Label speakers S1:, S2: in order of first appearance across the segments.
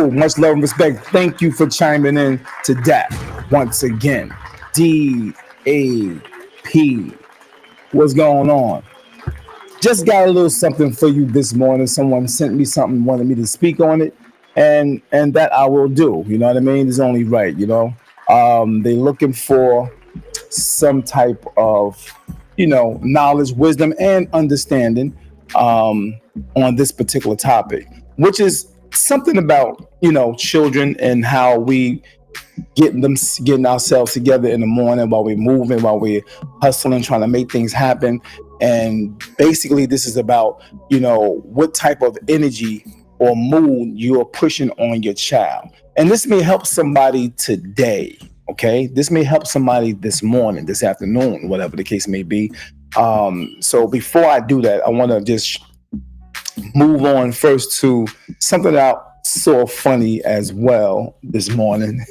S1: Yo, much love and respect. Thank you for chiming in to that once again. D.A.P. What's going on? Just got a little something for you this morning. Someone sent me something, wanted me to speak on it, and that I will do. You know what I mean? It's only right. They looking for some type of knowledge, wisdom, and understanding um, on this particular topic, which is something about children and how we getting ourselves together in the morning while we're moving, while we're hustling, trying to make things happen. And basically, this is about what type of energy or mood you're pushing on your child. And this may help somebody today. Okay, this may help somebody this morning, this afternoon, whatever the case may be. So before I do that, I want to just move on first to something that I saw funny as well this morning.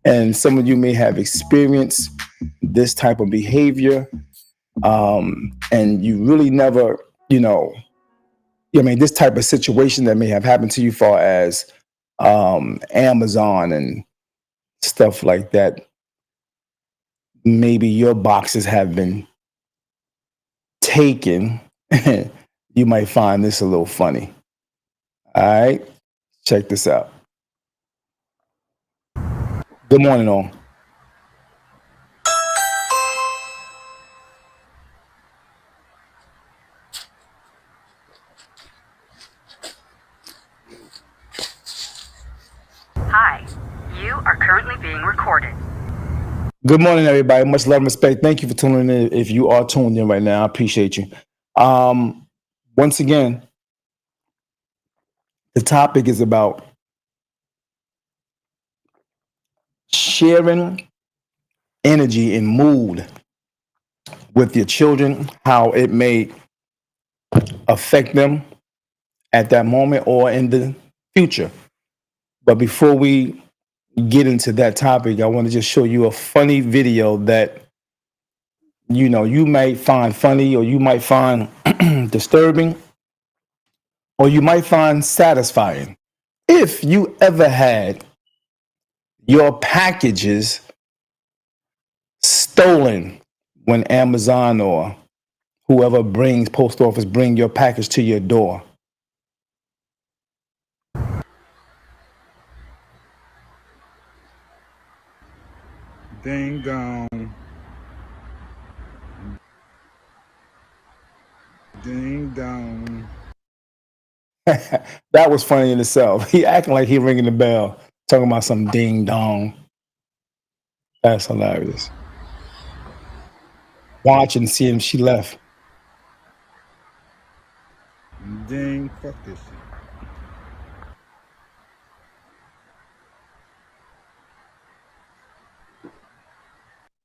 S1: And some of you may have experienced this type of behavior, and you really never, this type of situation that may have happened to you, far as Amazon and stuff like that. Maybe your boxes have been taken. You might find this a little funny. All right, check this out. Good morning, all.
S2: Hi, you are currently being recorded.
S1: Good morning, everybody. Much love and respect. Thank you for tuning in. If you are tuned in right now, I appreciate you. Once again, the topic is about sharing energy and mood with your children, how it may affect them at that moment or in the future. But before we get into that topic, I want to just show you a funny video that you might find funny, or you might find disturbing, or you might find satisfying. If you ever had your packages stolen when Amazon or whoever brings post office bring your package to your door.
S3: Ding dong. Ding dong.
S1: That was funny in itself. He acting like he ringing the bell, talking about some ding dong. That's hilarious. Watch and see him. She left.
S3: Ding. Fuck this shit.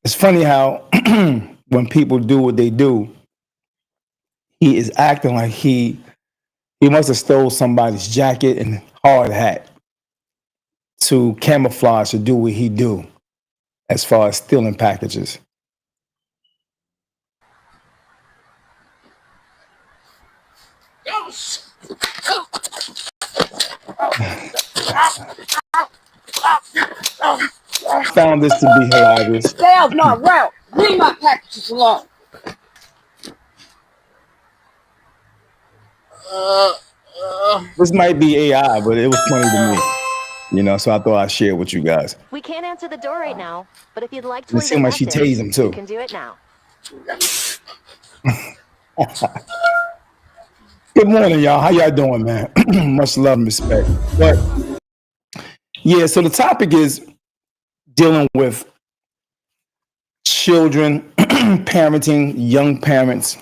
S1: It's funny how when people do what they do, he is acting like he must have stole somebody's jacket and hard hat to camouflage to do what he do as far as stealing packages. Found this to be hilarious.
S4: Stay off my route. Leave my packages alone.
S1: This might be AI, but it was funny to me. So I thought I'd share it with you guys.
S5: We can't answer the door right now, but if you'd like to
S1: It
S5: leave a
S1: seemed like she
S5: message,
S1: tased him too.
S5: you can do it now.
S1: Good morning, y'all. How y'all doing, man? Much love and respect. But yeah, so the topic is dealing with children, parenting, young parents.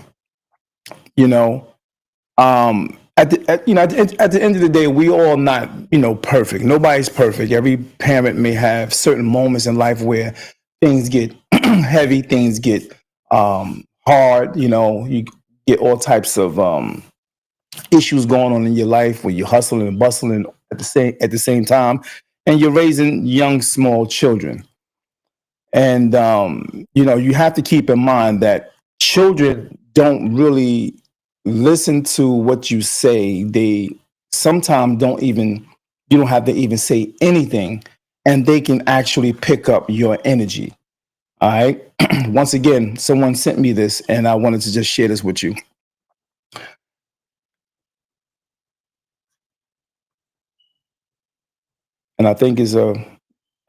S1: At the end of the day, we all not perfect. Nobody's perfect. Every parent may have certain moments in life where things get heavy, things get hard. You get all types of issues going on in your life where you're hustling and bustling at the same time, and you're raising young, small children. And you have to keep in mind that children don't really listen to what you say. They sometimes don't even You don't have to even say anything, and they can actually pick up your energy. All right. Once again, someone sent me this, and I wanted to just share this with you. And I think is a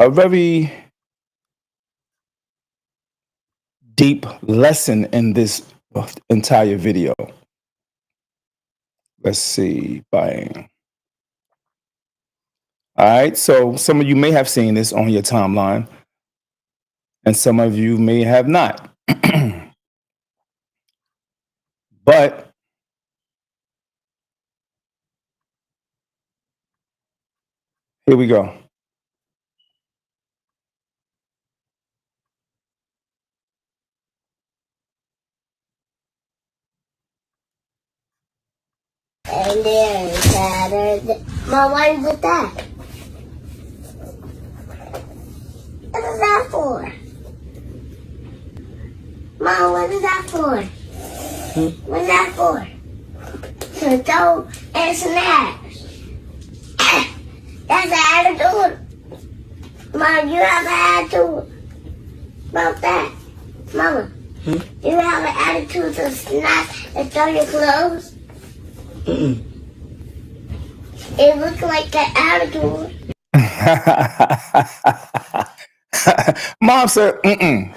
S1: very deep lesson in this entire video. Let's see. Bang. All right. So some of you may have seen this on your timeline, and some of you may have not. But here we go.
S6: And then Saturday. Mom, what is that? What is that for? Mom, what is that for? What is that for? To throw and snacks. That's an attitude. Mom, you have an attitude about that. Mama, you have an attitude to snap and throw your clothes? It looks like an attitude.
S1: Mom said, mm-mm.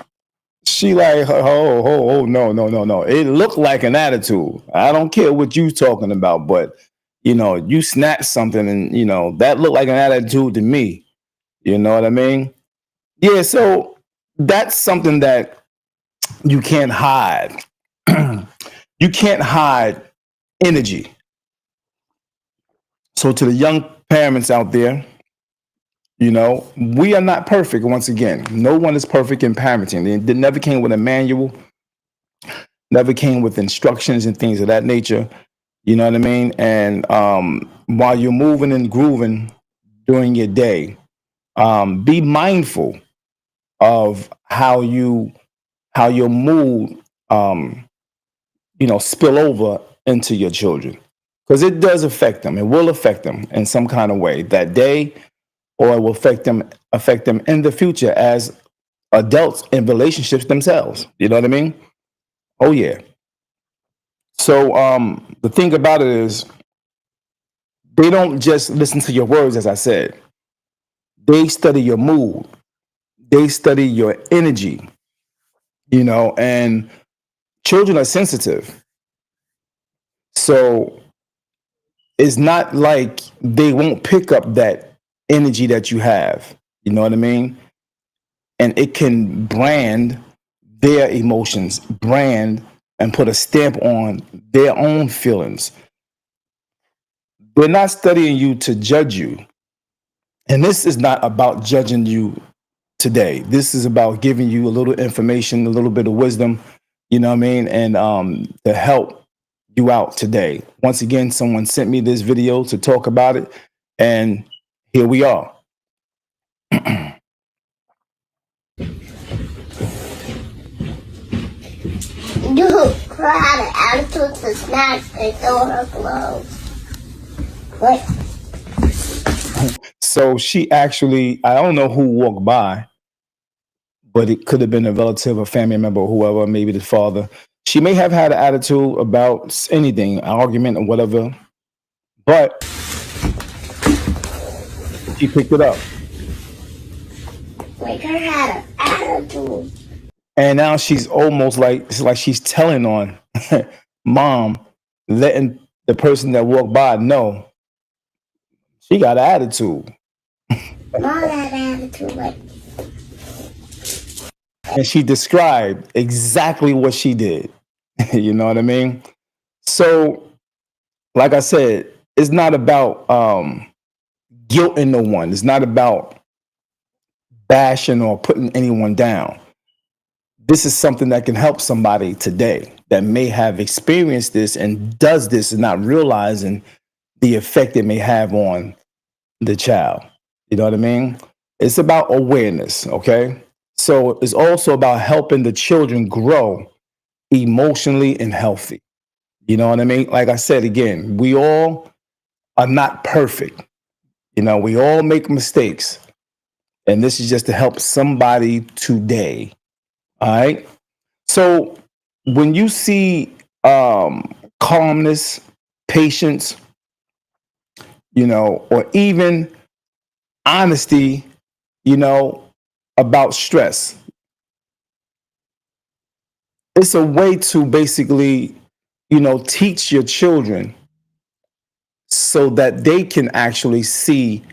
S1: She like, no. It looked like an attitude. I don't care what you talking about, but you snatched something, and that looked like an attitude to me. You know what I mean? Yeah. So that's something that you can't hide. You can't hide energy. So to the young parents out there, we are not perfect. Once again, no one is perfect in parenting. They never came with a manual, never came with instructions and things of that nature. You know what I mean? And while you're moving and grooving during your day, be mindful of how your mood, spill over into your children, because it does affect them. It will affect them in some kind of way that day, or it will affect them in the future as adults in relationships themselves. You know what I mean? Oh yeah. So the thing about it is, they don't just listen to your words, as I said. They study your mood. They study your energy. And children are sensitive. So it's not like they won't pick up that energy that you have. You know what I mean? And it can brand their emotions, brand and put a stamp on their own feelings. They're not studying you to judge you. And this is not about judging you today. This is about giving you a little information, a little bit of wisdom, you know what I mean? And to help you out today. Once again, someone sent me this video to talk about it. And here we are.
S6: You had an attitude to snacks and throw her clothes. What?
S1: So she actually, I don't know who walked by, but it could have been a relative, a family member, or whoever, maybe the father. She may have had an attitude about anything, an argument or whatever, but she picked it up.
S6: Like her had an attitude.
S1: And now she's almost like, it's like she's telling on mom, letting the person that walked by know she got an attitude.
S6: Mom had an attitude. Like,
S1: And she described exactly what she did. You know what I mean? So, like I said, it's not about guilting no one. It's not about bashing or putting anyone down. This is something that can help somebody today that may have experienced this and does this and not realizing the effect it may have on the child. You know what I mean? It's about awareness, okay? So it's also about helping the children grow emotionally and healthy. You know what I mean? Like I said again, we all are not perfect. You know, we all make mistakes. And this is just to help somebody today. All right. So when you see calmness, patience, you know, or even honesty, you know, about stress, it's a way to basically, you know, teach your children so that they can actually see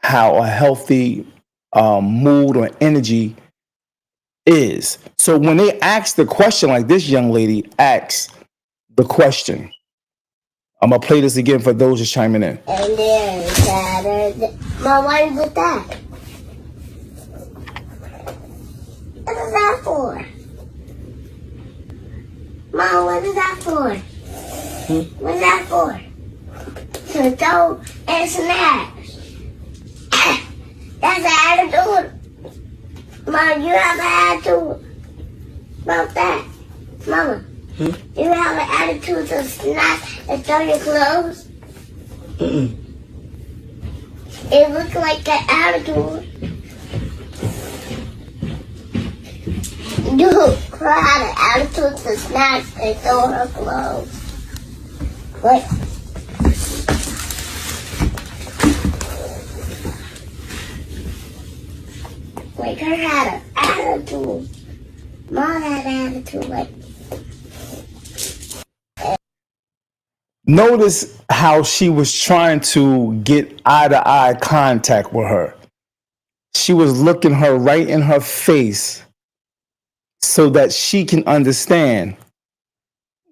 S1: how a healthy mood or energy is. So when they ask the question, like this young lady asks the question, I'm gonna play this again for those just chiming in.
S6: And then Saturday. Mom, why you with that? What is that for? Mom, what is that for? What is that for? To throw and snacks. That's an attitude. Mom, you have an attitude about that. Mama, you have an attitude to snap and throw your clothes? It looks like an attitude. You had an attitude to snap and throw her clothes. What? Like her had an attitude. Mom had an attitude like.
S1: Notice how she was trying to get eye to eye contact with her. She was looking her right in her face so that she can understand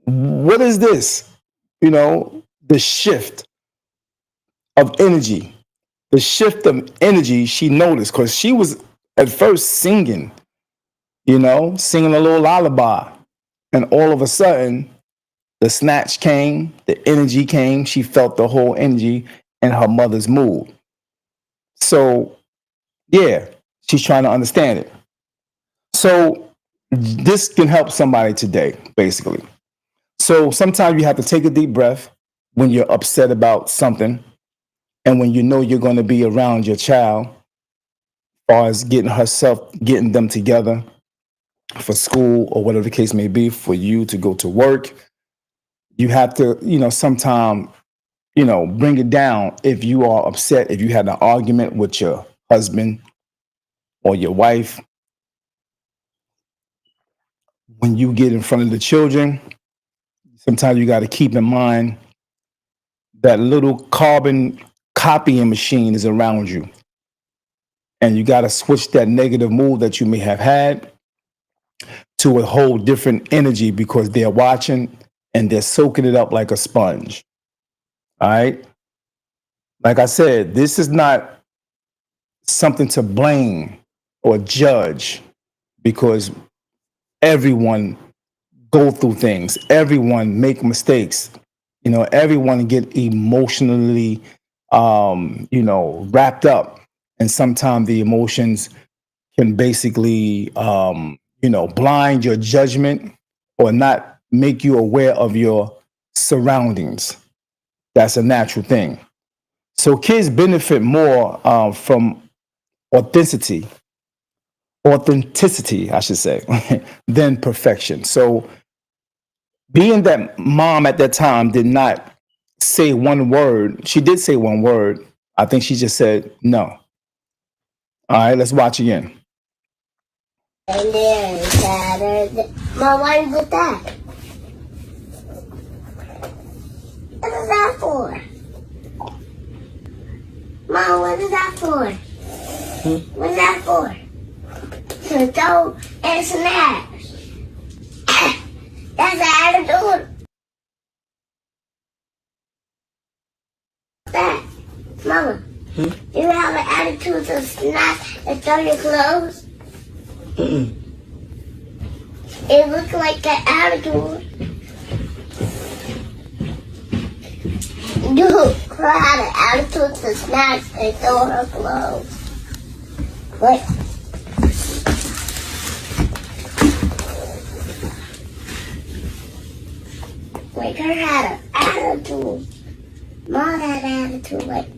S1: what is this? You know, the shift of energy. The shift of energy she noticed because she was at first singing, you know, singing a little lullaby. And all of a sudden, the snatch came, the energy came. She felt the whole energy in her mother's mood. So, yeah, she's trying to understand it. So, this can help somebody today, basically. So, sometimes you have to take a deep breath when you're upset about something and when you know you're going to be around your child, as far as getting them together for school or whatever the case may be, for you to go to work. You have to, you know, sometime, you know, bring it down if you are upset, if you had an argument with your husband or your wife. When you get in front of the children, sometimes you got to keep in mind that little carbon copying machine is around you. And you got to switch that negative mood that you may have had to a whole different energy because they're watching and they're soaking it up like a sponge. All right. Like I said, this is not something to blame or judge because everyone go through things. Everyone make mistakes. You know, everyone get emotionally, you know, wrapped up. And sometimes the emotions can basically, you know, blind your judgment or not make you aware of your surroundings. That's a natural thing. So kids benefit more from authenticity, I should say, than perfection. So being that mom at that time did not say one word, she did say one word. I think she just said no. All right, let's watch again.
S6: And then Saturday. Mom, why you with that? What is that for? Mom, what is that for? What is that for? To throw and snacks. That's an attitude. That. Mama, you have an attitude to snap and throw your clothes? It looks like an attitude. You had an attitude to snap and throw her clothes. What? Like her had an attitude. Mom had an attitude like.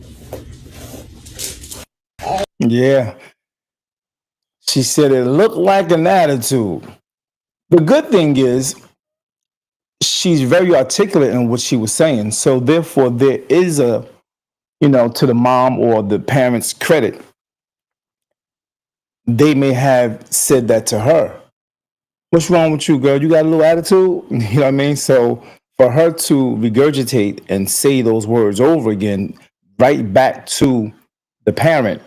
S1: Yeah. She said it looked like an attitude. The good thing is she's very articulate in what she was saying. So therefore there is a, to the mom or the parents' credit, they may have said that to her. What's wrong with you, girl? You got a little attitude? You know what I mean? So for her to regurgitate and say those words over again, right back to the parent,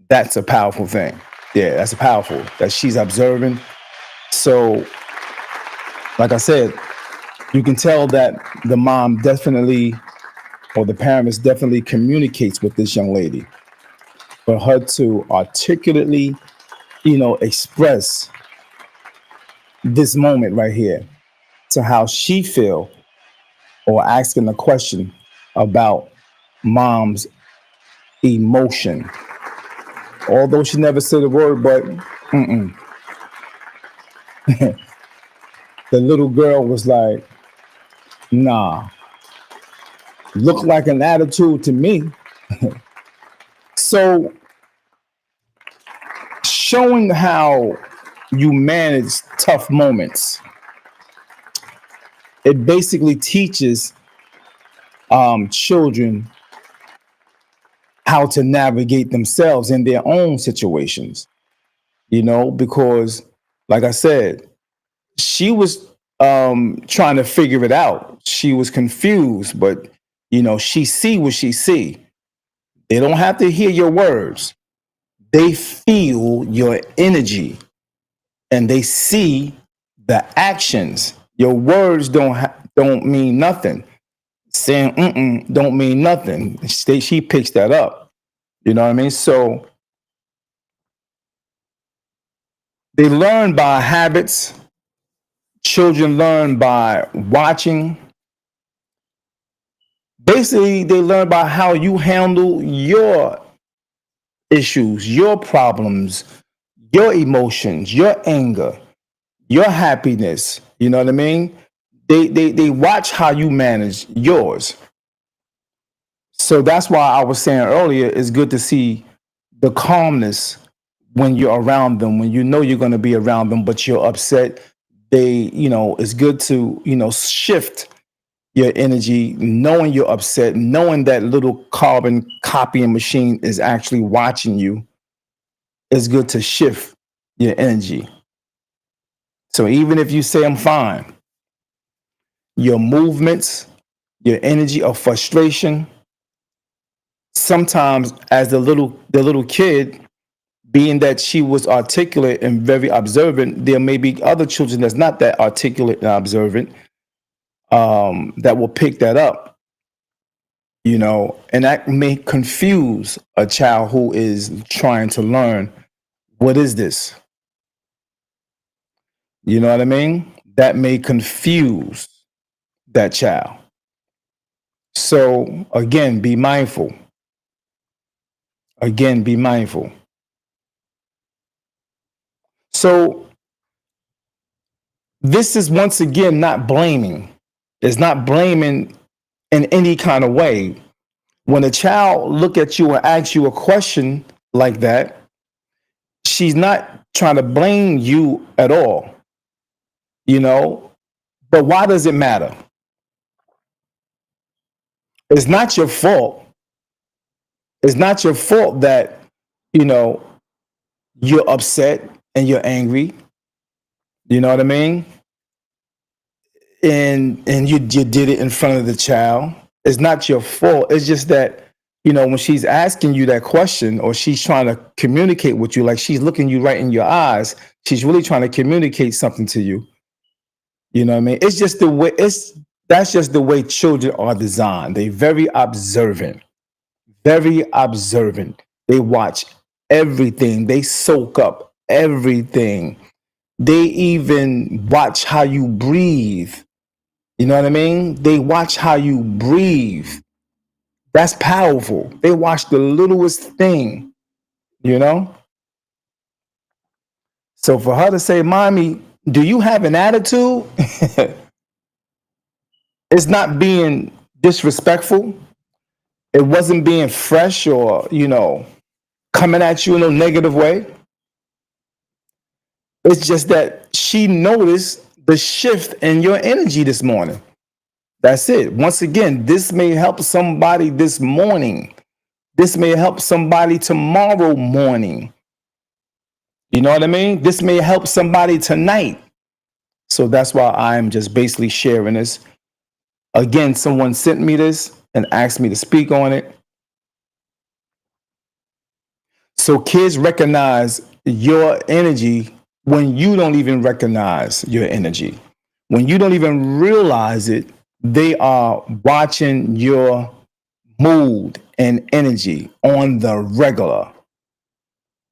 S1: that's a powerful thing. Yeah, that's a powerful that she's observing. So, like I said, you can tell that the mom definitely, or the parents definitely communicates with this young lady. For her to articulately, express this moment right here to how she feel, or asking a question about mom's emotion. Although she never said a word, but the little girl was like, nah, look like an attitude to me. So showing how you manage tough moments, it basically teaches children how to navigate themselves in their own situations, because like I said, she was trying to figure it out. She was confused, but she see what she see. They don't have to hear your words. They feel your energy and they see the actions. Your words don't mean nothing. Saying don't mean nothing. She picks that up. You know what I mean? So they learn by habits. Children learn by watching. Basically, they learn by how you handle your issues, your problems, your emotions, your anger, your happiness. You know what I mean? They watch how you manage yours. So that's why I was saying earlier, it's good to see the calmness when you're around them, when you know you're going to be around them, but you're upset. It's good to, shift your energy, knowing you're upset, knowing that little carbon copying machine is actually watching you. It's good to shift your energy. So even if you say I'm fine, your movements, your energy of frustration, sometimes as the little kid, being that she was articulate and very observant, there may be other children that's not that articulate and observant, that will pick that up, and that may confuse a child who is trying to learn, what is this? You know what I mean? That may confuse that child. So again, be mindful. Again, be mindful. So this is once again not blaming. It's not blaming in any kind of way. When a child look at you and asks you a question like that, she's not trying to blame you at all, you know. But why does it matter? It's not your fault. It's not your fault that, you know, you're upset and you're angry. You know what I mean? And you did it in front of the child. It's not your fault. It's just that, when she's asking you that question or she's trying to communicate with you, like she's looking you right in your eyes, she's really trying to communicate something to you. You know what I mean? It's just the way that's just the way children are designed. They're very observant, very observant. They watch everything. They soak up everything. They even watch how you breathe. You know what I mean? They watch how you breathe. That's powerful. They watch the littlest thing, you know? So for her to say, Mommy, do you have an attitude? It's not being disrespectful. It wasn't being fresh or, coming at you in a negative way. It's just that she noticed the shift in your energy this morning. That's it. Once again, this may help somebody this morning. This may help somebody tomorrow morning. You know what I mean? This may help somebody tonight. So that's why I'm just basically sharing this. Again, someone sent me this and asked me to speak on it. So kids recognize your energy when you don't even recognize your energy. When you don't even realize it, they are watching your mood and energy on the regular.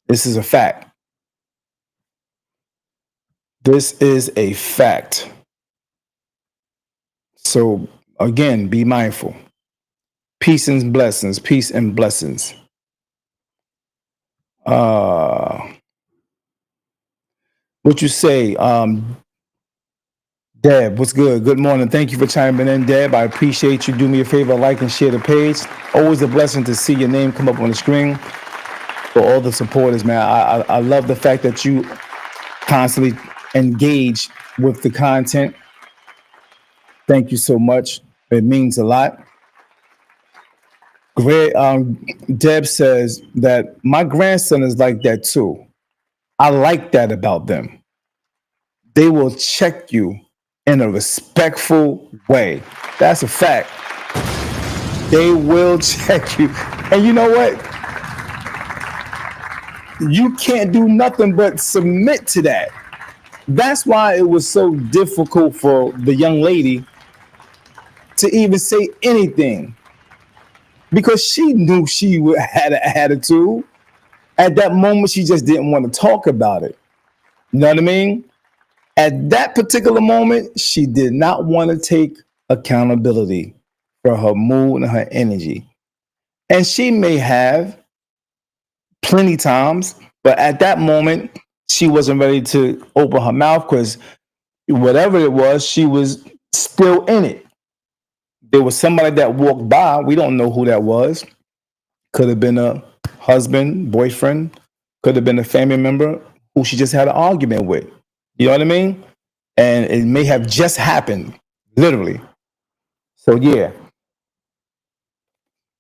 S1: This is a fact. This is a fact. So again, be mindful. Peace and blessings. Peace and blessings. What you say, Deb? What's good? Good morning. Thank you for chiming in, Deb. I appreciate you. Do me a favor, like and share the page. Always a blessing to see your name come up on the screen. For all the supporters, man, I love the fact that you constantly engage with the content. Thank you so much. It means a lot. Great. Deb says that my grandson is like that too. I like that about them. They will check you in a respectful way. That's a fact. They will check you. And you know what? You can't do nothing but submit to that. That's why it was so difficult for the young lady to even say anything, because she knew she had an attitude. At that moment, she just didn't want to talk about it. You know what I mean? At that particular moment, she did not want to take accountability for her mood and her energy. And she may have plenty times, but at that moment, she wasn't ready to open her mouth because whatever it was, she was still in it. There was somebody that walked by. We don't know who that was. Could have been a husband, boyfriend, could have been a family member who she just had an argument with. You know what I mean? And it may have just happened, literally. So, yeah.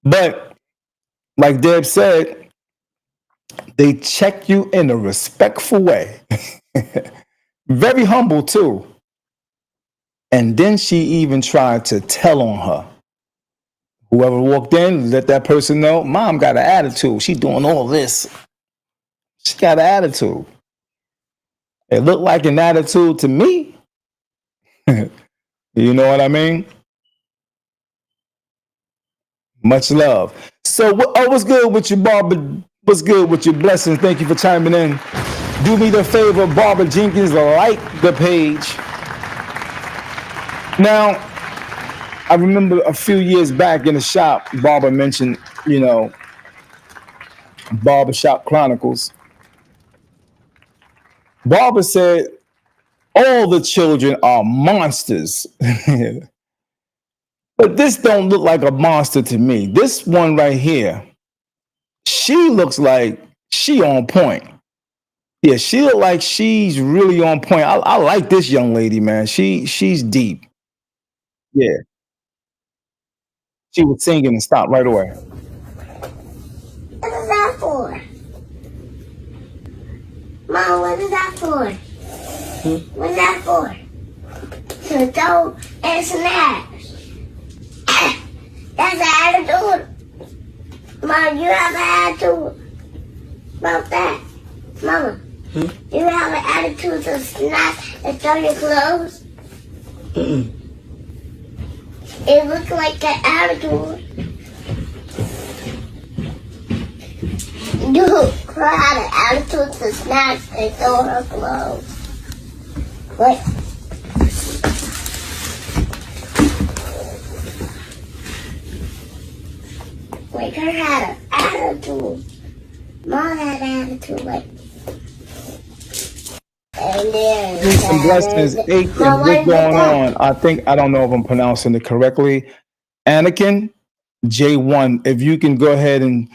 S1: But like Deb said, they check you in a respectful way. Very humble, too. And then she even tried to tell on her. Whoever walked in, let that person know, Mom got an attitude. She doing all this. She got an attitude. It looked like an attitude to me. You know what I mean? Much love. So, what's good with you, Barbara? What's good with your blessings? Thank you for chiming in. Do me the favor, Barbara Jenkins, like the page. Now, I remember a few years back in the shop, Barbara mentioned, Barbershop Chronicles. Barbara said, all the children are monsters. But this don't look like a monster to me. This one right here, she looks like she on point. Yeah, she look like she's really on point. I like this young lady, man. She's deep. Yeah, she was singing and stopped right away.
S6: What is that for? Mom, what is that for? What is that for? To throw and snacks. That's an attitude. Mom, you have an attitude about that. Mama, you have an attitude to snap and throw your clothes? It looks like an attitude. You had an attitude to snap and throw her clothes. What? Like her had an attitude. Mom had an attitude like. And then
S1: Peace and blessings. Aiken, what's going on? I don't know if I'm pronouncing it correctly. Anakin J1, if you can go ahead and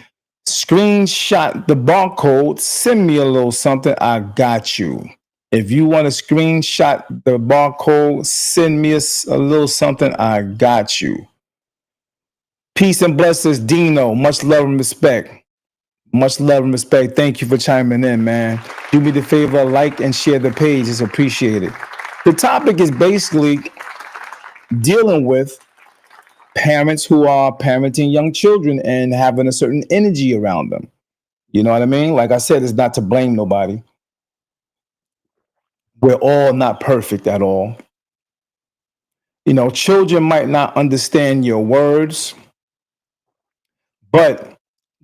S1: Screenshot the barcode, send me a little something. I got you. If you want to screenshot the barcode, send me a little something. I got you. Peace and blessings, Dino. Much love and respect. Much love and respect. Thank you for chiming in, man. Do me the favor, like and share the page. It's appreciated. The topic is basically dealing with parents who are parenting young children and having a certain energy around them. You know what I mean? Like I said, it's not to blame nobody. We're all not perfect at all. You know, children might not understand your words, but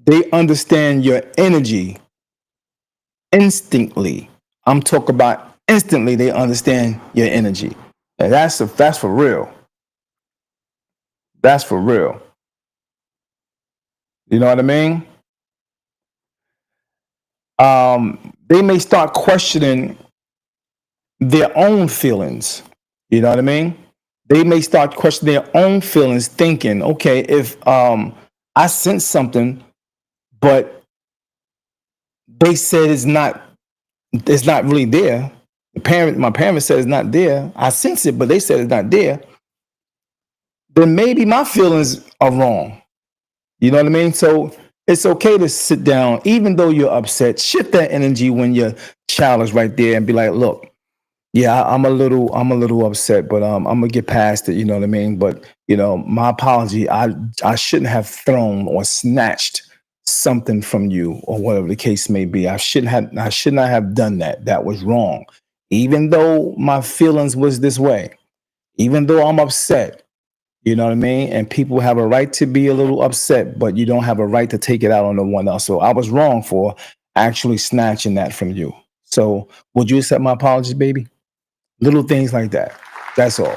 S1: they understand your energy instantly. I'm talking about instantly. They understand your energy, and that's for real. That's for real. You know what I mean? They may start questioning their own feelings. You know what I mean? They may start questioning their own feelings, thinking, okay, if I sense something, but they said it's not really there. My parent said it's not there. I sense it, but they said it's not there. Then maybe my feelings are wrong. You know what I mean? So it's okay to sit down, even though you're upset, shift that energy when your child is right there and be like, look, yeah, I'm a little upset, but I'm gonna get past it, you know what I mean? But you know, my apology. I shouldn't have thrown or snatched something from you or whatever the case may be. I should not have done that. That was wrong. Even though my feelings was this way, even though I'm upset, you know what I mean? And people have a right to be a little upset, but you don't have a right to take it out on no one else. So I was wrong for actually snatching that from you. So would you accept my apologies, baby? Little things like that. That's all.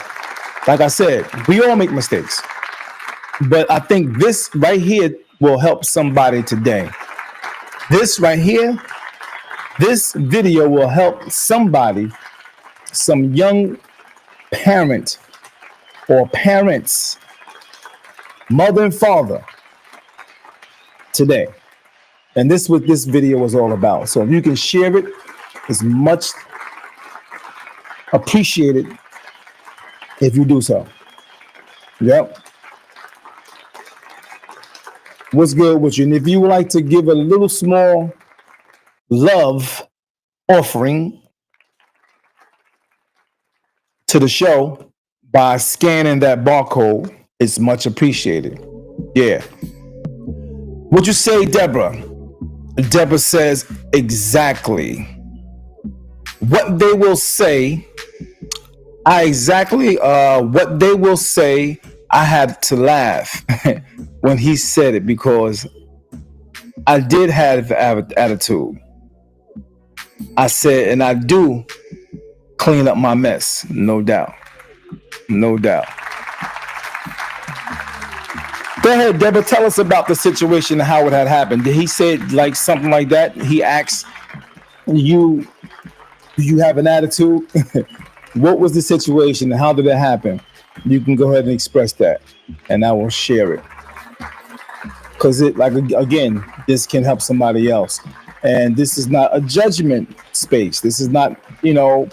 S1: Like I said, we all make mistakes. But I think this right here will help somebody today. This right here, this video will help somebody, some young parent or parents, mother and father today. And this is what this video was all about. So if you can share it, it's much appreciated if you do so. Yep. What's good with you? And if you would like to give a little small love offering to the show by scanning that barcode, it's much appreciated. Yeah. What you say, Deborah? Deborah says exactly what they will say. What they will say. I had to laugh when he said it because I did have attitude. I said, and I do clean up my mess, no doubt. No doubt. Go ahead, Deborah. Tell us about the situation and how it had happened. Did he say like something like that? He asked you, do you have an attitude? What was the situation and how did it happen? You can go ahead and express that and I will share it. Because it, like, again, this can help somebody else. And this is not a judgment space. This is not,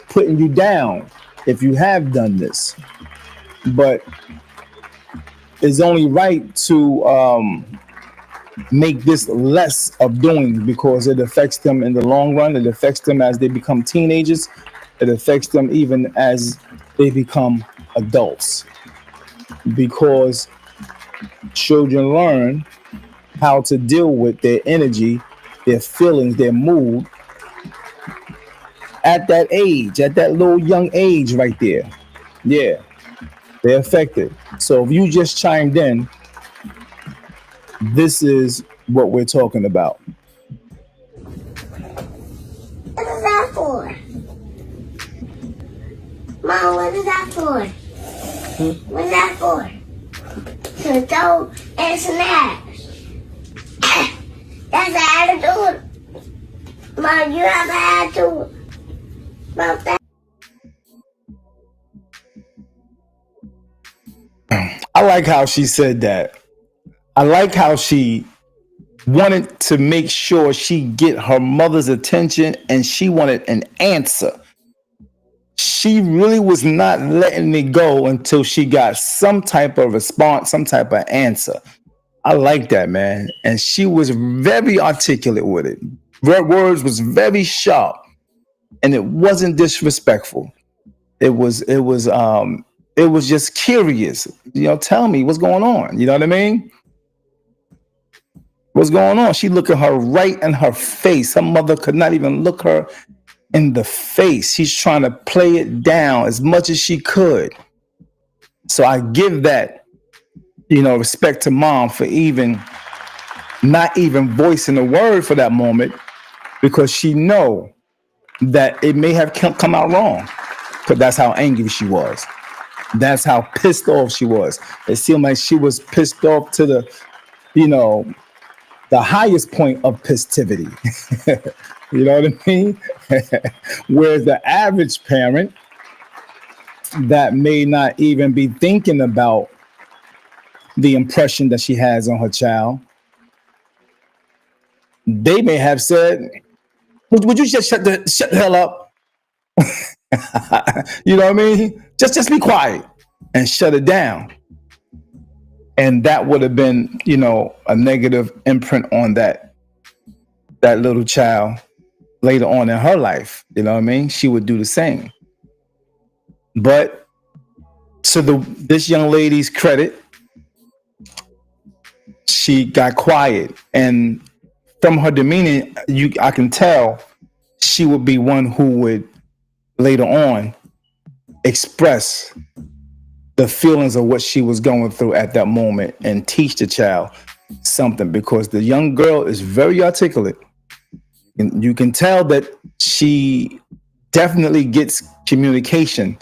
S1: putting you down if you have done this. But it's only right to make this less of doing because it affects them in the long run. It affects them as they become teenagers. It affects them even as they become adults. Because children learn how to deal with their energy, their feelings, their mood at that age, at that little young age right there. Yeah, they're affected. So if you just chimed in, this is what we're talking about.
S6: What is that for? Mom, what is that for? What is that for? To throw and snacks. That's an attitude. Mom, you have an attitude about that.
S1: I like how she said that. I like how she wanted to make sure she get her mother's attention, and she wanted an answer. She really was not letting it go until she got some type of response, some type of answer. I like that, man. And she was very articulate with it. Her words was very sharp, and it wasn't disrespectful. It was just curious. Tell me what's going on. You know what I mean? What's going on? She looked at her right in her face. Her mother could not even look her in the face. She's trying to play it down as much as she could. So I give that, respect to mom for even not even voicing a word for that moment, because she know that it may have come out wrong, because that's how angry she was. That's how pissed off she was. It seemed like she was pissed off to the highest point of pistivity. You know what I mean? Whereas the average parent that may not even be thinking about the impression that she has on her child, they may have said, would you just shut the hell up? You know what I mean? Just be quiet and shut it down. And that would have been, a negative imprint on that little child later on in her life. You know what I mean? She would do the same. But to this young lady's credit, she got quiet, and from her demeanor, I can tell she would be one who would later on express the feelings of what she was going through at that moment and teach the child something, because the young girl is very articulate. And you can tell that she definitely gets communication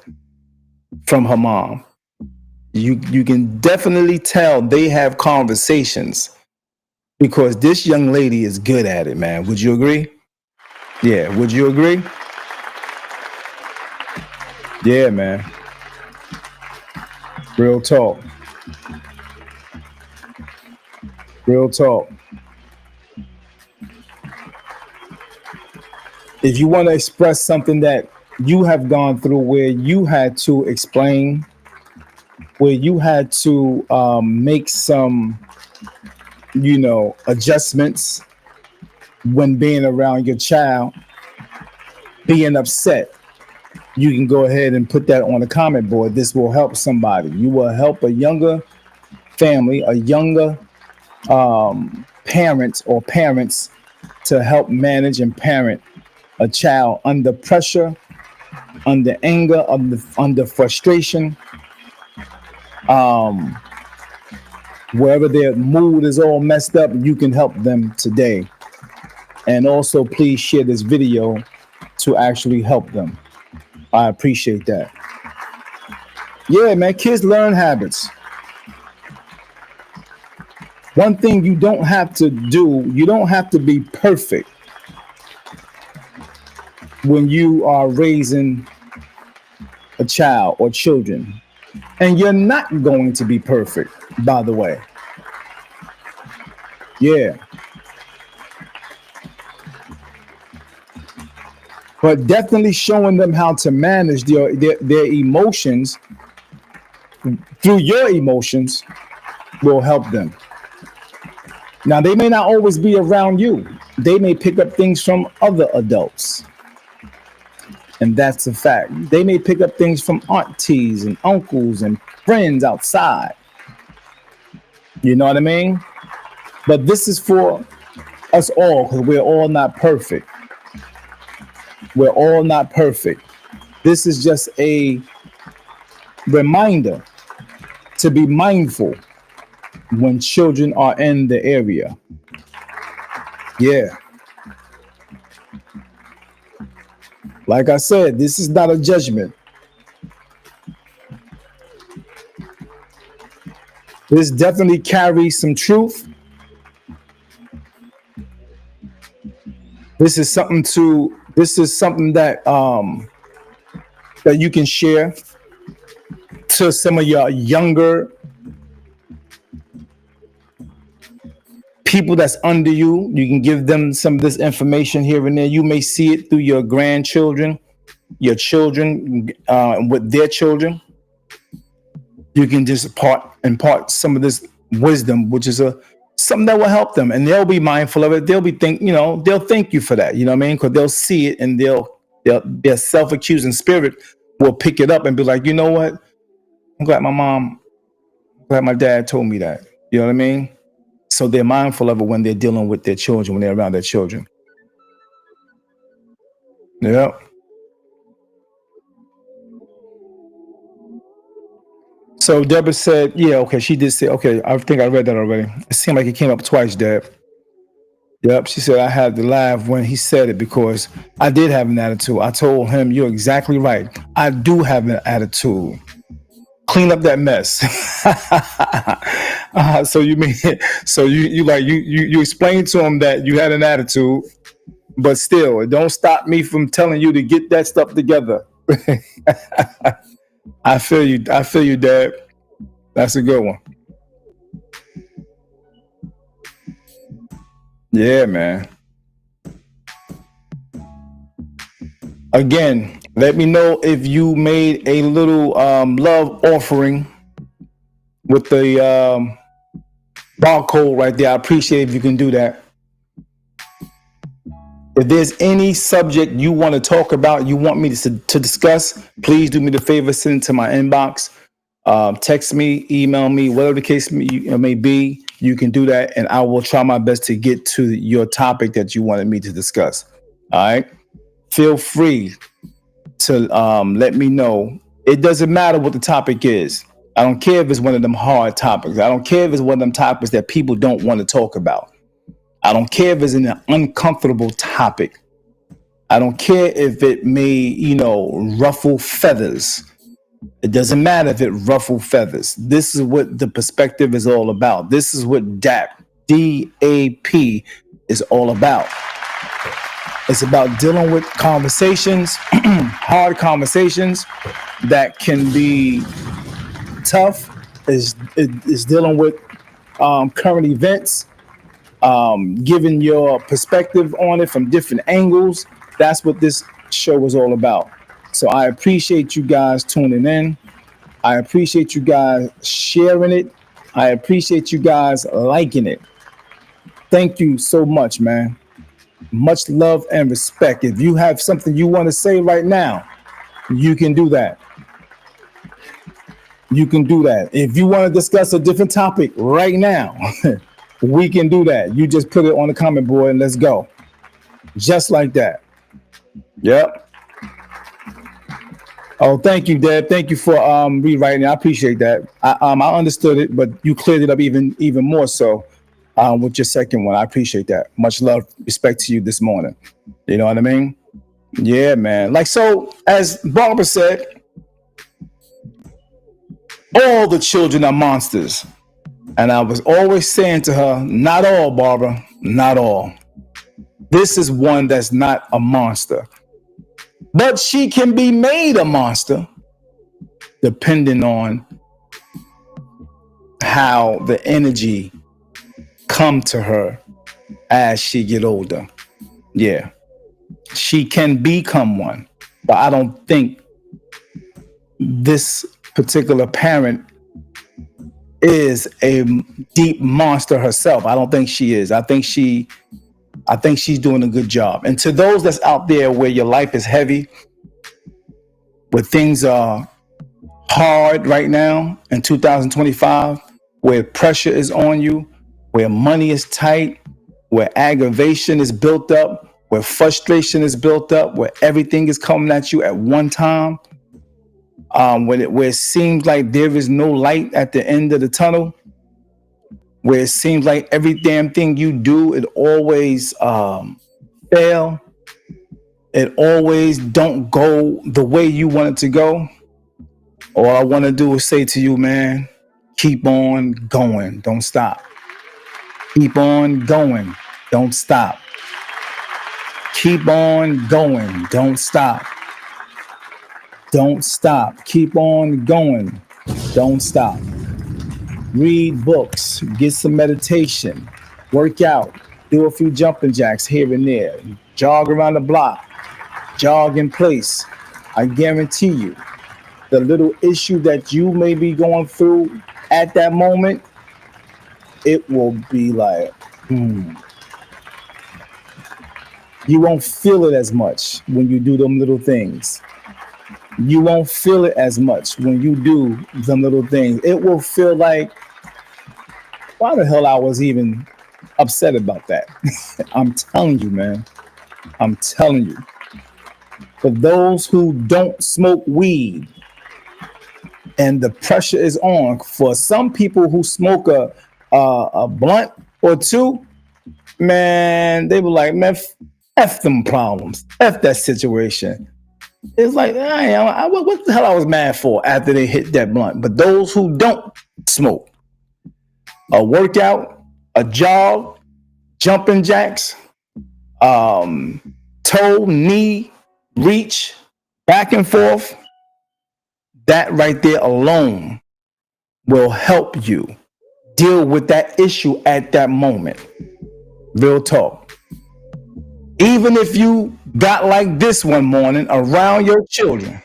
S1: from her mom. You can definitely tell they have conversations, because this young lady is good at it, man. Would you agree? Yeah, would you agree? Yeah, man. Real talk. Real talk. If you want to express something that you have gone through, where you had to explain, where you had to make some, adjustments when being around your child, being upset, you can go ahead and put that on the comment board. This will help somebody. You will help a younger family, a younger parent or parents, to help manage and parent a child under pressure, under anger, under frustration, wherever their mood is all messed up. You can help them today. And also, please share this video to actually help them. I appreciate that. Yeah, man, kids learn habits. One thing you don't have to do, you don't have to be perfect when you are raising a child or children. And you're not going to be perfect, by the way. Yeah. But definitely showing them how to manage their emotions through your emotions will help them. Now, they may not always be around you. They may pick up things from other adults. And that's a fact. They may pick up things from aunties and uncles and friends outside. You know what I mean? But this is for us all, because we're all not perfect. We're all not perfect. This is just a reminder to be mindful when children are in the area. Yeah. Like I said, this is not a judgment. This definitely carries some truth. This is something that that you can share to some of your younger people that's under you, you can give them some of this information here and there. You may see it through your grandchildren, your children, with their children. You can just impart some of this wisdom, which is something that will help them, and they'll be mindful of it. They'll be they'll thank you for that. You know what I mean? Because they'll see it, and their self-accusing spirit will pick it up and be like, you know what? I'm glad my dad told me that. You know what I mean? So they're mindful of it when they're dealing with their children, when they're around their children. Yeah. So Deborah said, yeah, okay, she did say, okay, I think I read that already. It seemed like it came up twice, Deb. Yep, she said I had to laugh when he said it because I did have an attitude. I told him, you're exactly right. I do have an attitude. Clean up that mess. So you mean, so you explained to him that you had an attitude, but still, it don't stop me from telling you to get that stuff together. I feel you, Dad. That's a good one. Yeah, man. Again, let me know if you made a little love offering with the barcode right there. I appreciate if you can do that. If there's any subject you want to talk about, you want me to discuss, please do me the favor, send it to my inbox. Text me, email me, whatever the case may be. You can do that, and I will try my best to get to your topic that you wanted me to discuss. All right. Feel free to let me know. It doesn't matter what the topic is. I don't care if it's one of them hard topics. I don't care if it's one of them topics that people don't want to talk about. I don't care if it's an uncomfortable topic. I don't care if it may, ruffle feathers. It doesn't matter if it ruffle feathers. This is what the perspective is all about. This is what D.A.P is all about. It's about dealing with conversations, hard conversations that can be tough. Is dealing with current events, giving your perspective on it from different angles. That's what this show is all about. So I appreciate you guys tuning in. I appreciate you guys sharing it. I appreciate you guys liking it. Thank you so much, man. Much love and respect. If you have something you want to say right now, you can do that. You can do that. If you want to discuss a different topic right now, we can do that. You just put it on the comment board and let's go. Just like that. Yep. Oh, thank you, Deb. Thank you for rewriting. I appreciate that. I understood it, but you cleared it up even more so with your second one. I appreciate that. Much love, respect to you this morning. You know what I mean? Yeah, man. Like, so as Barbara said, all the children are monsters. And I was always saying to her, not all, Barbara, not all. This is one that's not a monster. But she can be made a monster depending on how the energy come to her as she get older. Yeah, she can become one, but I don't think this particular parent is a deep monster herself. I don't think she is. I think she's doing a good job. And to those that's out there where your life is heavy, where things are hard right now in 2025, where pressure is on you, where money is tight, where aggravation is built up, where frustration is built up, where everything is coming at you at one time, where it seems like there is no light at the end of the tunnel, where it seems like every damn thing you do, it always fail. It always don't go the way you want it to go. All I want to do is say to you, man, keep on going. Don't stop. Keep on going. Don't stop. Keep on going. Don't stop. Don't stop. Keep on going. Don't stop. Read books. Get some meditation. Work out, do a few jumping jacks here and there, jog around the block, jog in place. I guarantee you, the little issue that you may be going through at that moment, it will be like, you won't feel it as much when you do them little things. You won't feel it as much when you do them little things. It will feel like, why the hell I was even upset about that? I'm telling you, man. I'm telling you. For those who don't smoke weed and the pressure is on, for some people who smoke a blunt or two, man, they were like, man, F them problems. F that situation. It's like, what the hell I was mad for after they hit that blunt. But those who don't smoke, a workout, a jog, jumping jacks, toe, knee, reach, back and forth, that right there alone will help you deal with that issue at that moment. Real talk. Even if you got like this one morning around your children.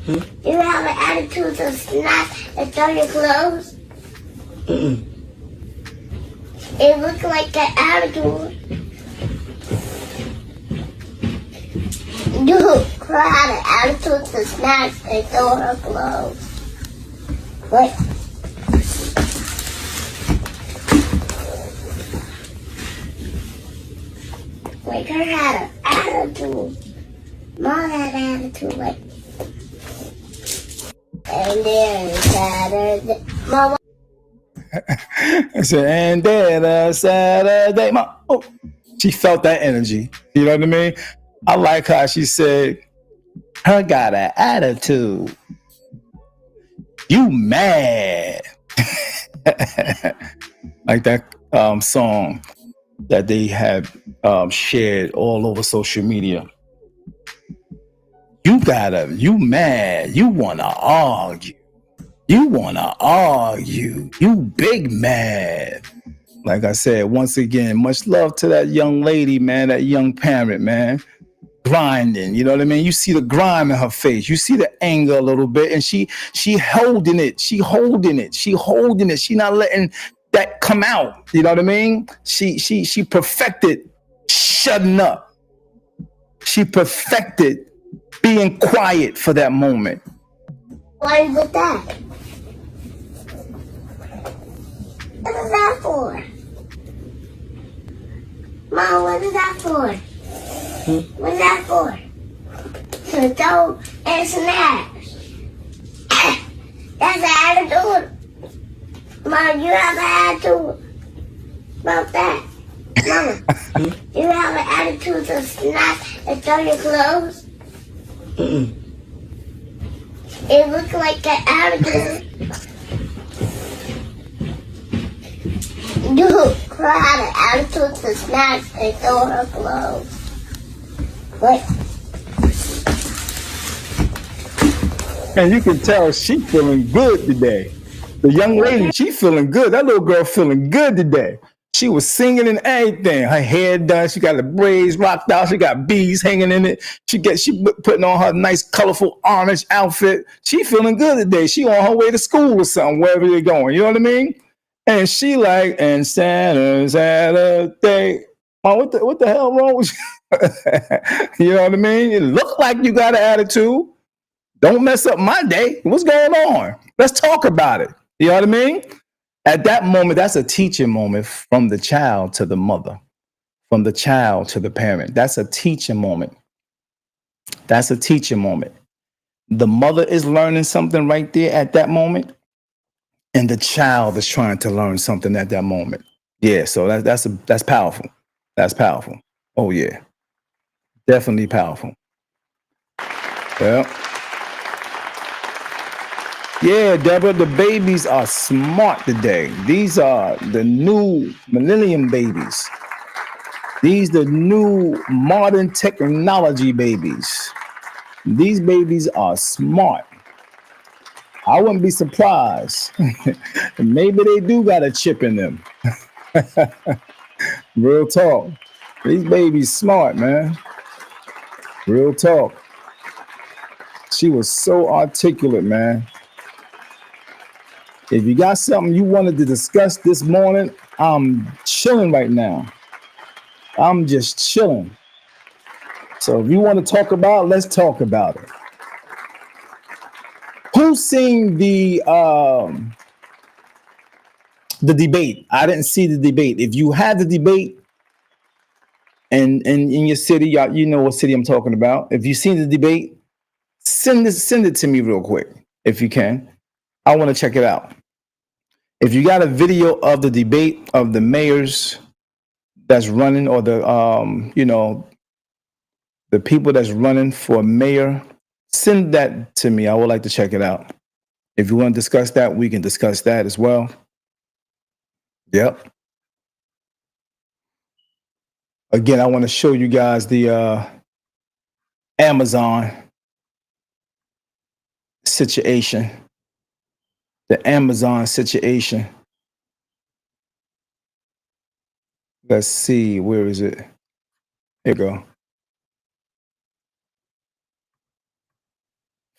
S6: You have an attitude to snap and throw your clothes? It looks like an attitude. You cry had an attitude to snap and throw her clothes. What? Like her had an attitude. Mom had an attitude like. And then Saturday, Mom.
S1: I said, and then Saturday, Mom. Oh, she felt that energy. You know what I mean? I like how she said, her got an attitude. You mad? Like that song that they have shared all over social media. You mad. You wanna argue. You big mad. Like I said, once again, much love to that young lady, man, that young parent, man. Grinding, you know what I mean? You see the grime in her face. You see the anger a little bit, and she holding it. She holding it. She not letting that come out. You know what I mean? She perfected shutting up. She perfected being quiet for that moment.
S6: What is that? What is that for? Mom, what is that for? What's that for? To throw and snacks. That's an attitude. Mom, you have an attitude about that. Mama, you have an attitude to snap and throw your clothes? It looks like an attitude. You had an attitude to snacks and throw her clothes. What?
S1: And you can tell she feeling good today. The young lady, she feeling good. That little girl feeling good today. She was singing and everything. Her hair done. She got the braids rocked out. She got beads hanging in it. She putting on her nice, colorful orange outfit. She feeling good today. She on her way to school or something, wherever you're going. You know what I mean? And she like, and Saturday. Oh, what the hell wrong with you? You know what I mean? It looked like you got an attitude. Don't mess up my day. What's going on? Let's talk about it. You know what I mean? At that moment, that's a teaching moment from the child to the mother, from the child to the parent. That's a teaching moment. That's a teaching moment. The mother is learning something right there at that moment, and the child is trying to learn something at that moment. Yeah, so that's powerful. That's powerful. Oh yeah, definitely powerful. Well, yeah, Deborah, the babies are smart today. These are the new millennium babies. These the new modern technology babies. These babies are smart. I wouldn't be surprised. Maybe they do got a chip in them. Real talk. These babies smart, man. Real talk. She was so articulate, man. If you got something you wanted to discuss this morning, I'm chilling right now. I'm just chilling. So if you want to talk about it, let's talk about it. Who's seen the debate? I didn't see the debate. If you had the debate and in your city, you know what city I'm talking about. If you've seen the debate, send it to me real quick if you can. I want to check it out. If you got a video of the debate of the mayors that's running, or the the people that's running for mayor, send that to me. I would like to check it out. If you want to discuss that, we can discuss that as well. Yep. Again, I want to show you guys the Amazon situation. The Amazon situation. Let's see, where is it? Here you go.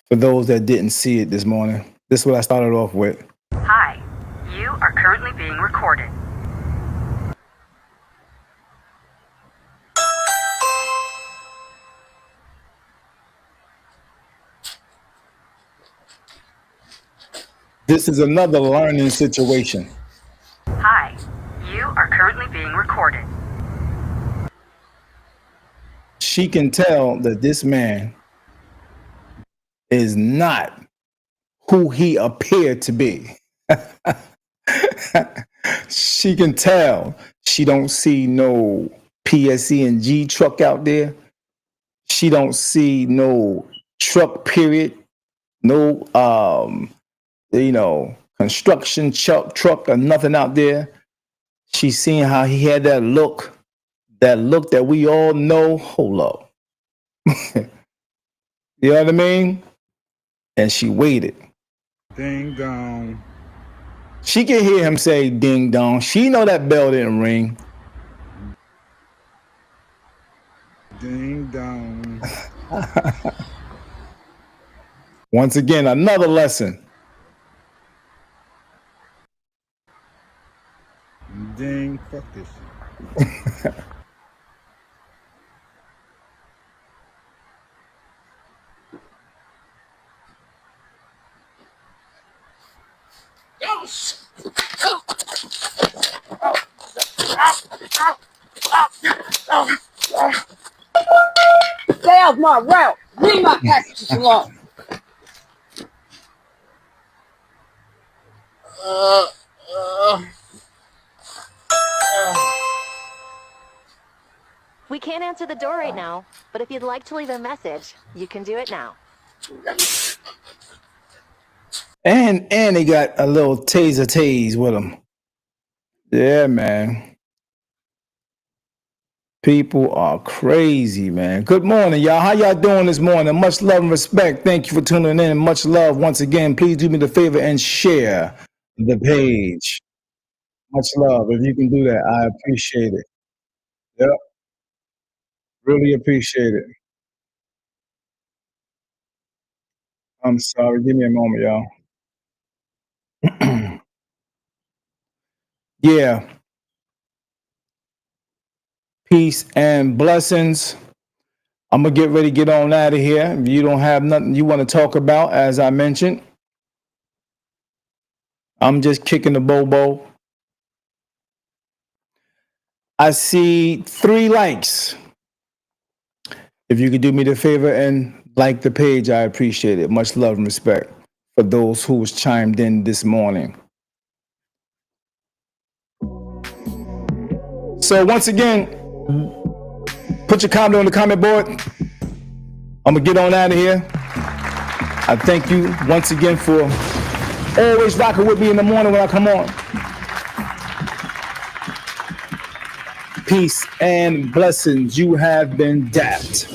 S1: For those that didn't see it this morning, this is what I started off with.
S2: Hi, you are currently being recorded.
S1: This is another learning situation.
S2: Hi, you are currently being recorded.
S1: She can tell that this man is not who he appeared to be. She can tell. She don't see no PSE&G truck out there. She don't see no truck, period. No construction truck or nothing out there. She's seeing how he had that look that we all know. Hold up. You know what I mean? And she waited.
S3: Ding dong.
S1: She can hear him say ding dong. She know that bell didn't ring.
S3: Ding dong.
S1: Once again, another lesson.
S3: Ding, fuck this shit.
S4: Stay off my route. Leave my packages alone.
S5: We can't answer the door right now, but if you'd like to leave a message, you can do it now.
S1: And they got a little tase with them. Yeah, man. People are crazy, man. Good morning, y'all. How y'all doing this morning? Much love and respect. Thank you for tuning in. Much love once again. Please do me the favor and share the page. Much love. If you can do that, I appreciate it. Yep. Really appreciate it. I'm sorry. Give me a moment, y'all. Yeah. Peace and blessings. I'm going to get ready to get on out of here. If you don't have nothing you want to talk about, as I mentioned, I'm just kicking the bobo. I see 3 likes. If you could do me the favor and like the page, I appreciate it. Much love and respect for those who was chimed in this morning. So once again, put your comment on the comment board. I'm going to get on out of here. I thank you once again for always rocking with me in the morning when I come on. Peace and blessings. You have been dapped.